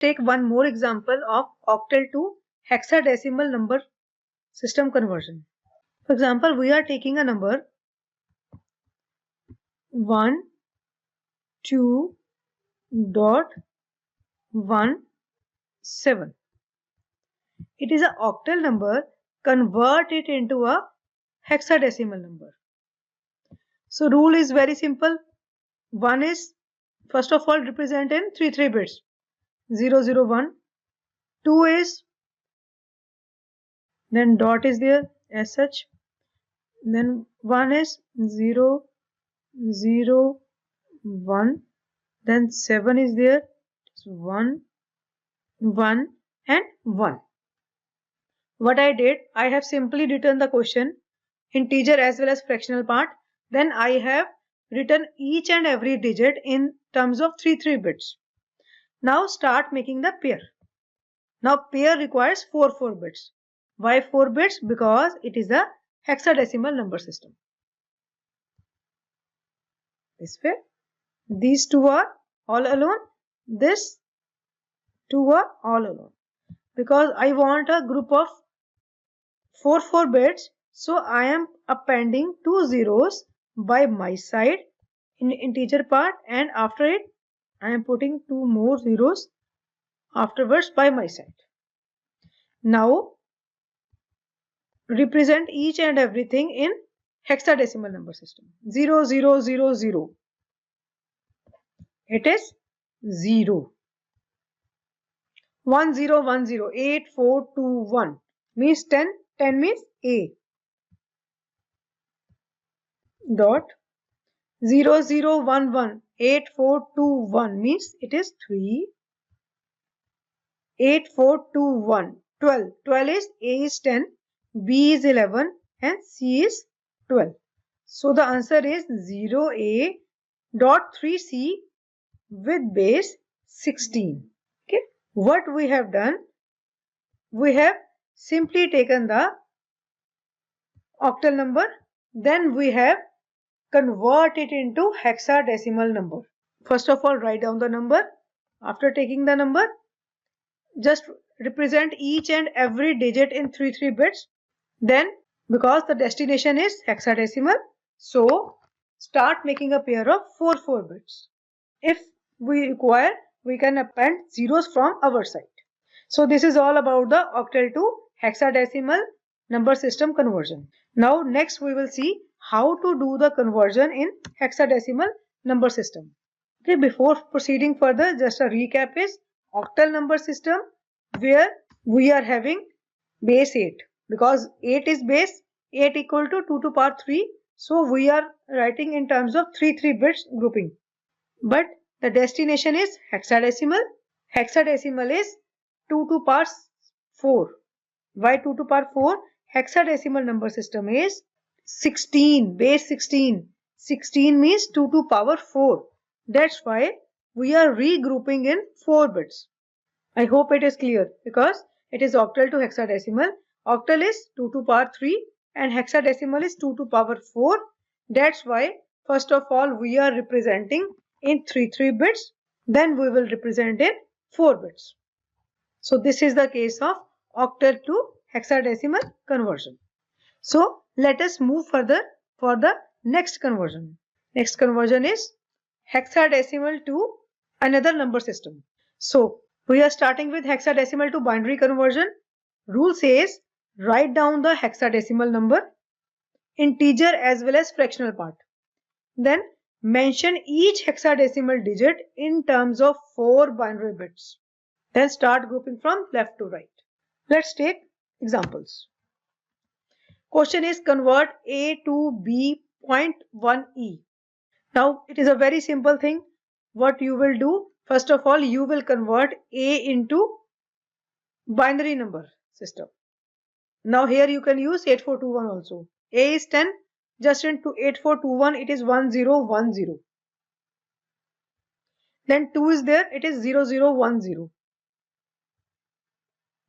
take one more example of octal to hexadecimal number system conversion. For example, we are taking a number 1, 2, dot 1, 7. It is an octal number. Convert it into a hexadecimal number. So rule is very simple. 1 is first of all represent in 3 bits. 0, 0, 1. 2 is, then dot is there as such. Then 1 is 0, 0, 1. Then 7 is there. It's 1, 1 and 1. What I did, I have simply written the question, integer as well as fractional part. Then I have written each and every digit in terms of 3 bits. Now start making the pair. Now pair requires 4 bits. Why 4 bits? Because it is a hexadecimal number system. This way, these two are all alone. This two are all alone. Because I want a group of 4 bits, so I am appending 2 zeros by my side in integer part, and after it I am putting 2 more zeros afterwards by my side. Now represent each and everything in hexadecimal number system. 0, 0, 0, 0. It is 0. 1, 0, 1, 0. 8, 4, 2, 1 means 10. 10 means A. Dot 0, 0, 1, 1. 8, 4, 2, 1 means it is 3. 8, 4, 2, 1. 12. 12 is A is 10, B is 11 and C is 12. So the answer is 0A dot 3C with base 16. Okay. What we have done? We have simply taken the octal number, then we have convert it into hexadecimal number. First of all, write down the number. After taking the number, just represent each and every digit in 3 bits. Then, because the destination is hexadecimal, so start making a pair of 4 bits. If we require, we can append zeros from our side. So this is all about the octal to hexadecimal number system conversion. Now next we will see how to do the conversion in hexadecimal number system. Okay, before proceeding further, just a recap is octal number system where we are having base 8, because 8 is base, 8 equal to 2 to power 3. So we are writing in terms of 3 bits grouping. But the destination is hexadecimal. Hexadecimal is 2 to power 4. Why 2 to power 4? Hexadecimal number system is 16, base 16. 16 means 2 to power 4. That's why we are regrouping in 4 bits. I hope it is clear, because it is octal to hexadecimal. Octal is 2 to power 3 and hexadecimal is 2 to power 4. That's why first of all we are representing in 3 bits, then we will represent in 4 bits. So this is the case of octal to hexadecimal conversion. So let us move further for the next conversion. Next conversion is hexadecimal to another number system. So we are starting with hexadecimal to binary conversion. Rule says write down the hexadecimal number, integer as well as fractional part. Then mention each hexadecimal digit in terms of 4 binary bits. Then start grouping from left to right. Let's take examples. Question is convert A to B 0.1e. Now it is a very simple thing. What you will do, first of all, you will convert A into binary number system. Now here you can use 8421 also. A is 10, just into 8421 it is 1010. Then 2 is there, it is 0010.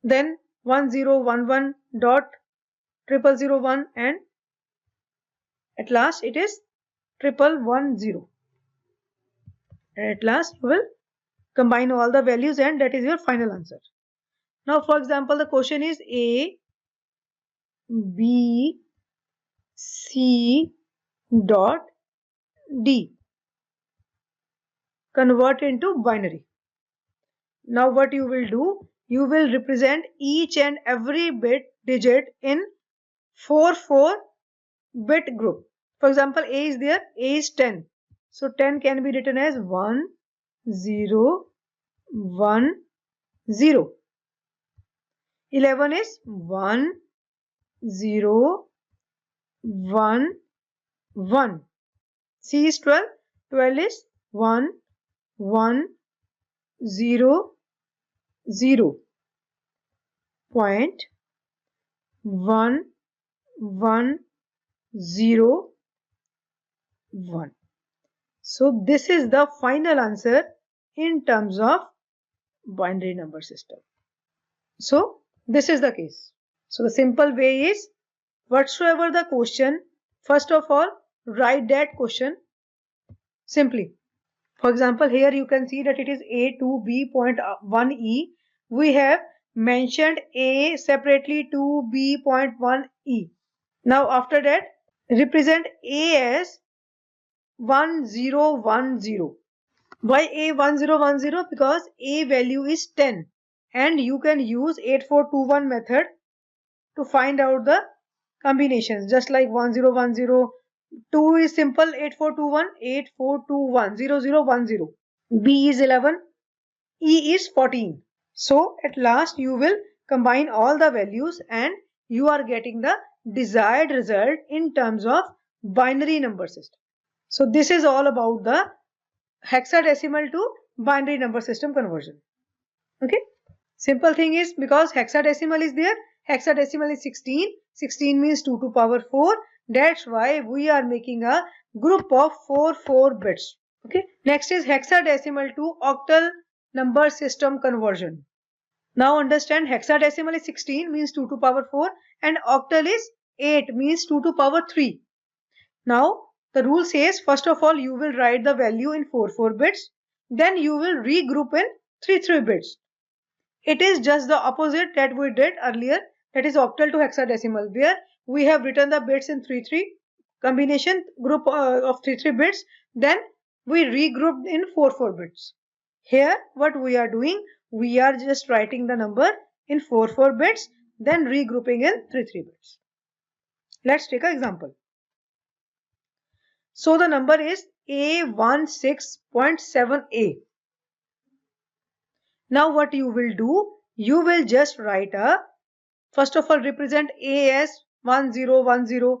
Then 1011 dot 0001 and at last it is 1110. And at last you will combine all the values, and that is your final answer. Now for example, the question is A, B, C dot D. Convert into binary. Now what you will do, you will represent each and every digit in 4 bit group. For example, A is there, A is 10. So 10 can be written as 1, 0, 1, 0. 11 is 1, 0, 1, 1. C is 12. 12 is 1, 1, 0, 0. Point 1, 1, 0, 1. So this is the final answer in terms of binary number system. So this is the case. So the simple way is, whatsoever the question, first of all write that question simply. For example, here you can see that it is A2B.1e. We have mentioned A separately to B.1e. Now after that, represent A as 1010. Why A1010? Because A value is 10 and you can use 8421 method to find out the combinations, just like 1010. 2 is simple, 8421, 8421, 0010. B is 11, E is 14. So at last you will combine all the values and you are getting the desired result in terms of binary number system. So this is all about the hexadecimal to binary number system conversion. Okay. Simple thing is, because hexadecimal is there, hexadecimal is 16. 16 means 2 to power 4. That's why we are making a group of 4 bits. Okay. Next is hexadecimal to octal number system conversion. Now understand, hexadecimal is 16 means 2 to power 4 and octal is 8 means 2 to power 3. Now the rule says, first of all you will write the value in 4 bits, then you will regroup in 3 bits. It is just the opposite that we did earlier, that is octal to hexadecimal, where we have written the bits in 3 combination group of 3 bits, then we regrouped in 4 bits. Here what we are doing, we are just writing the number in 4 bits, then regrouping in 3 bits. Let's take an example. So the number is A16.7a. Now what you will do, you will just write a, first of all represent A as 1010.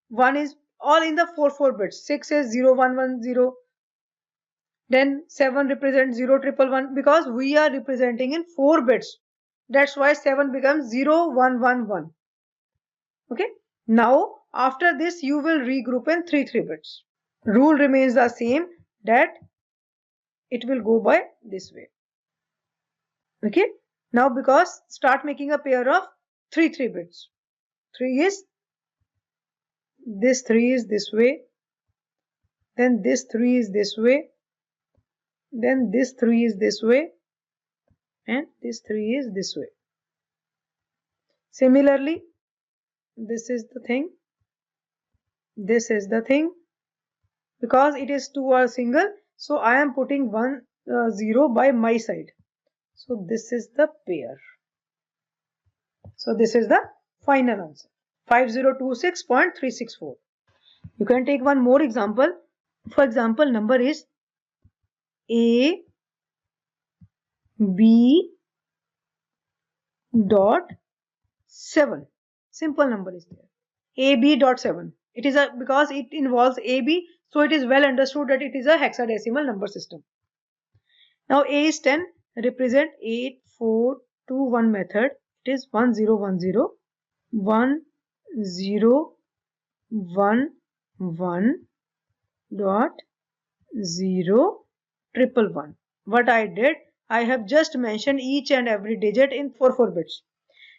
1 is all in the 4 bits. 6 is 0110. Then 7 represents 0111, because we are representing in 4 bits. That's why 7 becomes 0111. Okay. Now after this you will regroup in 3 bits. Rule remains the same, that it will go by this way. Okay. Now because start making a pair of 3 bits. 3 is this, 3 is this way, then this 3 is this way, then this 3 is this way, and this 3 is this way. Similarly, this is the thing, this is the thing. Because it is 2 are single, so I am putting 1 0 by my side. So this is the pair. So this is the final answer, 5026.364. You can take one more example. For example, number is A B dot 7. Simple number is there. AB dot 7. It is a, because it involves AB, so it is well understood that it is a hexadecimal number system. Now A is 10, represent 8421 method. It is 1010, 1011 dot 0111. What I did, I have just mentioned each and every digit in 4 bits.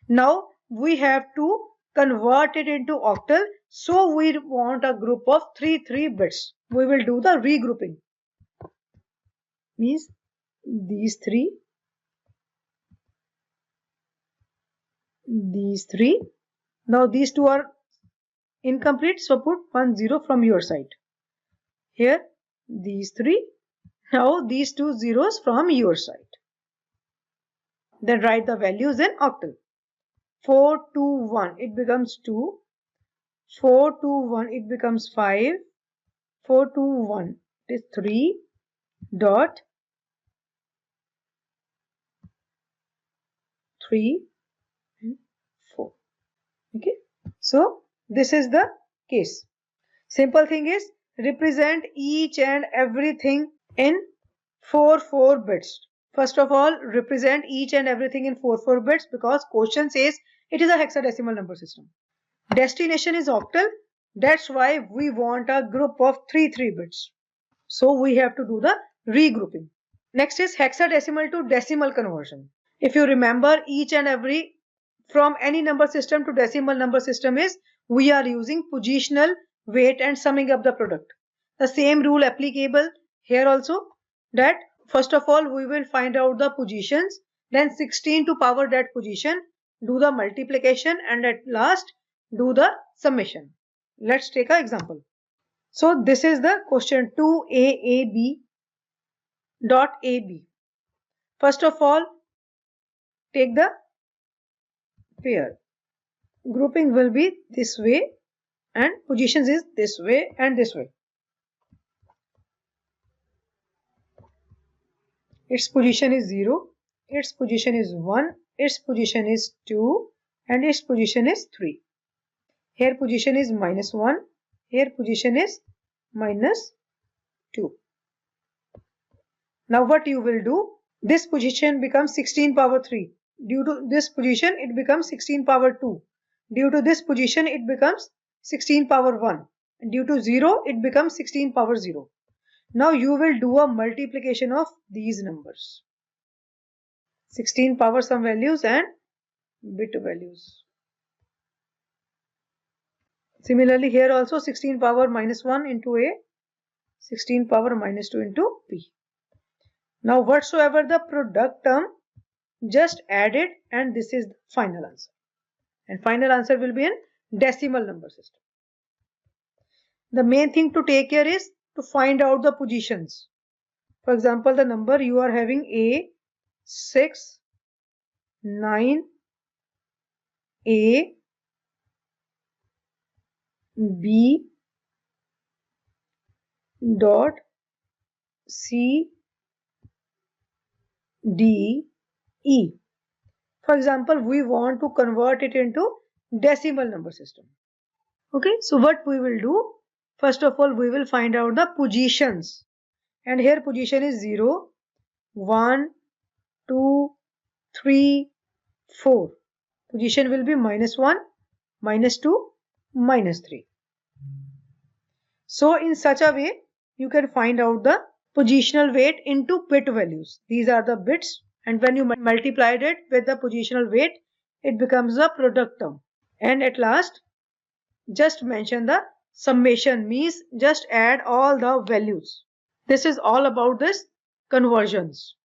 Now we have to convert it into octal, so we want a group of 3 bits. We will do the regrouping. Means these three, these three. Now these two are incomplete, so put 1 0 from your side. Here these three. Now these two zeros from your side. Then write the values in octal. 4 2 1, it becomes 2. 4 2 1, it becomes 5. 4 2 1, it is 3 dot 3 and 4. Okay, so this is the case. Simple thing is represent each and everything in 4 bits. First of all, represent each and everything in 4 bits because question says it is a hexadecimal number system. Destination is octal. That's why we want a group of 3 bits. So we have to do the regrouping. Next is hexadecimal to decimal conversion. If you remember, each and every from any number system to decimal number system is we are using positional, weight and summing up the product. The same rule applicable here also, that first of all we will find out the positions, then 16 to power that position, do the multiplication and at last do the summation. Let's take an example. So this is the question 2AAB dot AB. First of all, take the pair. Grouping will be this way and positions is this way and this way. Its position is 0, its position is 1, its position is 2 and its position is 3. Here position is -1, here position is -2. Now what you will do, this position becomes 16 power 3. Due to this position it becomes 16 power 2. Due to this position it becomes 16 power 1. And due to 0 it becomes 16 power 0. Now you will do a multiplication of these numbers. 16 power some values and bit values. Similarly here also 16 power -1 into A, 16 power -2 into B. Now whatsoever the product term, just add it and this is the final answer. And final answer will be in decimal number system. The main thing to take care is to find out the positions. For example, the number you are having A, 6, 9, A, B, dot, C, D, E. For example, we want to convert it into decimal number system. Okay, so what we will do? First of all, we will find out the positions. And here position is 0, 1, 2, 3, 4. Position will be -1, -2, -3. So in such a way, you can find out the positional weight into bit values. These are the bits, and when you multiplied it with the positional weight, it becomes a product term. And at last, just mention the summation, means just add all the values. This is all about this conversions.